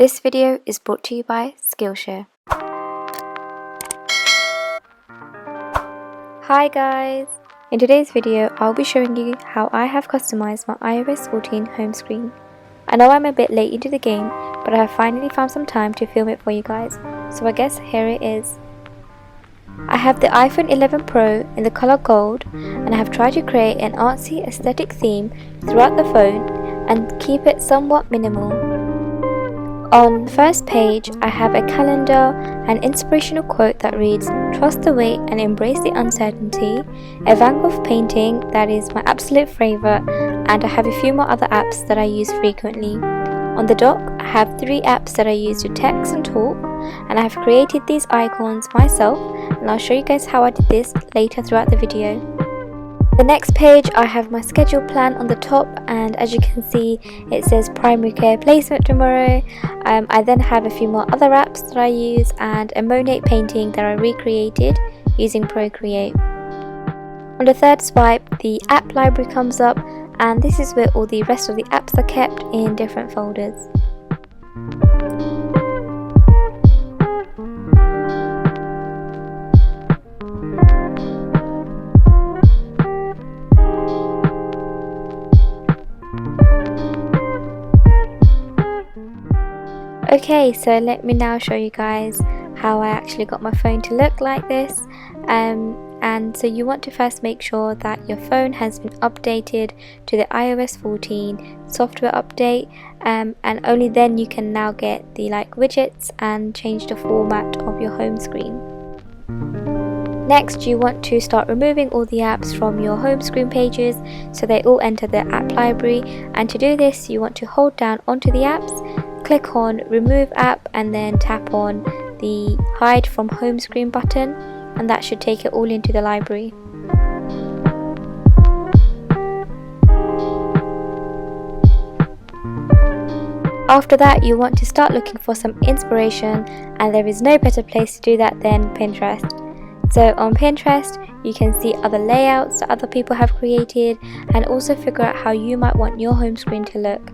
This video is brought to you by Skillshare. Hi guys! In today's video, I'll be showing you how I have customized my iOS 14 home screen. I know I'm a bit late into the game, but I have finally found some time to film it for you guys, so I guess here it is. I have the iPhone 11 Pro in the color gold, and I have tried to create an artsy aesthetic theme throughout the phone and keep it somewhat minimal. On the first page, I have a calendar, an inspirational quote that reads, "Trust the wait and embrace the uncertainty," a Van Gogh painting that is my absolute favourite, and I have a few more other apps that I use frequently. On the dock, I have 3 apps that I use to text and talk, and I have created these icons myself, and I'll show you guys how I did this later throughout the video. The next page, I have my schedule plan on the top, and as you can see, it says primary care placement tomorrow. I then have a few more other apps that I use and a Monet painting that I recreated using Procreate. On the third swipe, the app library comes up, and this is where all the rest of the apps are kept in different folders. Okay, so let me now show you guys how I actually got my phone to look like this. And so you want to first make sure that your phone has been updated to the iOS 14 software update, and only then you can now get the widgets and change the format of your home screen. Next, you want to start removing all the apps from your home screen pages so they all enter the app library, and to do this you want to hold down onto the apps, click on remove app, and then tap on the hide from home screen button, and that should take it all into the library. After that, you want to start looking for some inspiration, and there is no better place to do that than Pinterest. So on Pinterest, you can see other layouts that other people have created and also figure out how you might want your home screen to look.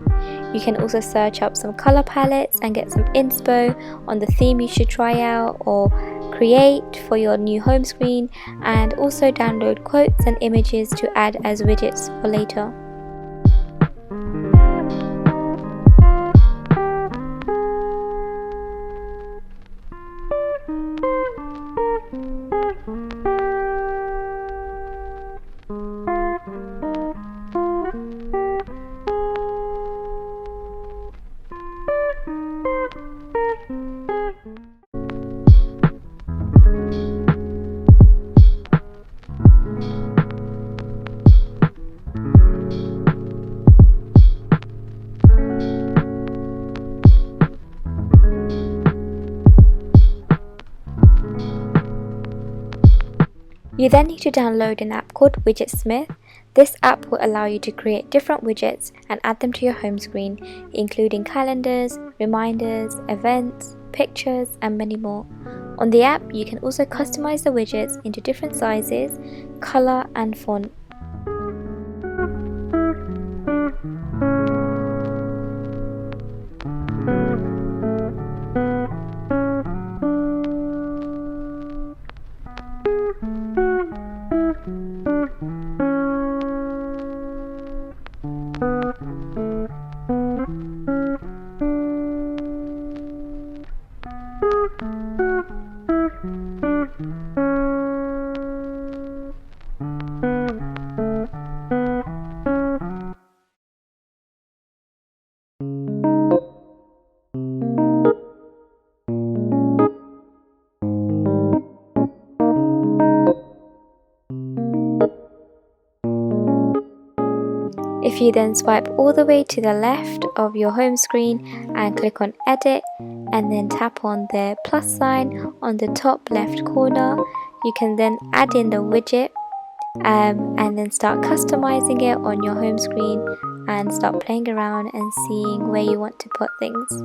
You can also search up some color palettes and get some inspo on the theme you should try out or create for your new home screen, and also download quotes and images to add as widgets for later. You then need to download an app called Widgetsmith. This app will allow you to create different widgets and add them to your home screen, including calendars, reminders, events, pictures, and many more. On the app, you can also customize the widgets into different sizes, color, and font. If you then swipe all the way to the left of your home screen and click on edit, and then tap on the plus sign on the top left corner, you can then add in the widget and then start customizing it on your home screen and start playing around and seeing where you want to put things.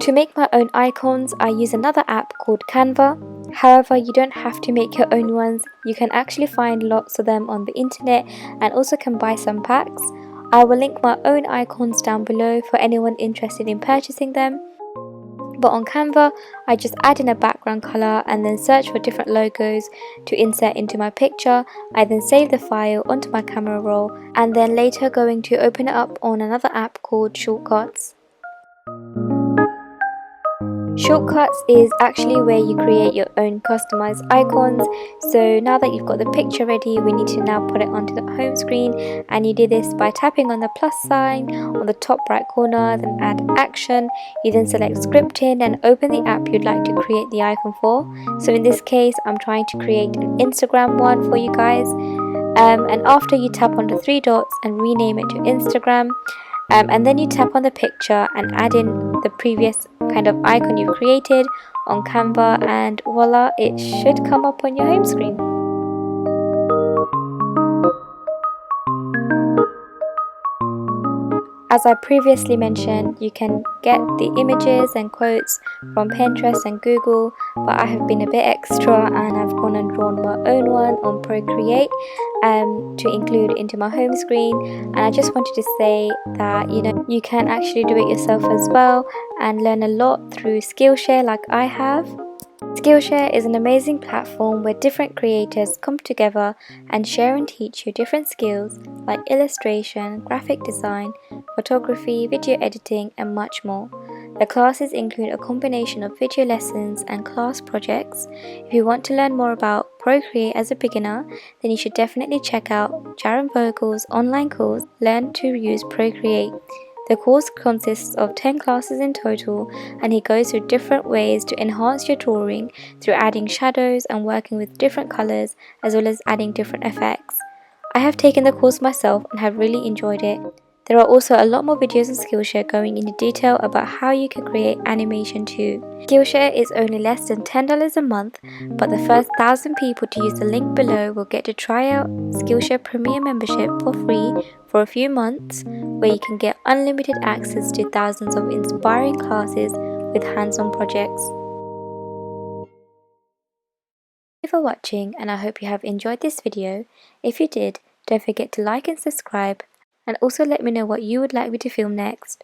To make my own icons, I use another app called Canva. However, you don't have to make your own ones. You can actually find lots of them on the internet and also can buy some packs. I will link my own icons down below for anyone interested in purchasing them. But on Canva, I just add in a background color and then search for different logos to insert into my picture. I then save the file onto my camera roll and then later going to open it up on another app called Shortcuts. Shortcuts is actually where you create your own customized icons. So now that you've got the picture ready, we need to now put it onto the home screen, and you do this by tapping on the plus sign on the top right corner, then add action. You then select scripting and open the app you'd like to create the icon for. So in this case, I'm trying to create an Instagram one for you guys. And after you tap on the three dots and rename it to Instagram, and then you tap on the picture and add in the previous kind of icon you've created on Canva, and voila, it should come up on your home screen. As I previously mentioned, you can get the images and quotes from Pinterest and Google, but I have been a bit extra and I've gone and drawn my own one on Procreate to include into my home screen. And I just wanted to say that you can actually do it yourself as well and learn a lot through Skillshare like I have. Skillshare is an amazing platform where different creators come together and share and teach you different skills like illustration, graphic design, photography, video editing, and much more. The classes include a combination of video lessons and class projects. If you want to learn more about Procreate as a beginner, then you should definitely check out Jaron Vogel's online course, Learn to Use Procreate. The course consists of 10 classes in total, and he goes through different ways to enhance your drawing through adding shadows and working with different colors, as well as adding different effects. I have taken the course myself and have really enjoyed it. There are also a lot more videos on Skillshare going into detail about how you can create animation too. Skillshare is only less than $10 a month, but the first 1,000 people to use the link below will get to try out Skillshare Premium membership for free for a few months, where you can get unlimited access to thousands of inspiring classes with hands-on projects. Thank you for watching, and I hope you have enjoyed this video. If you did, don't forget to like and subscribe, and also let me know what you would like me to film next.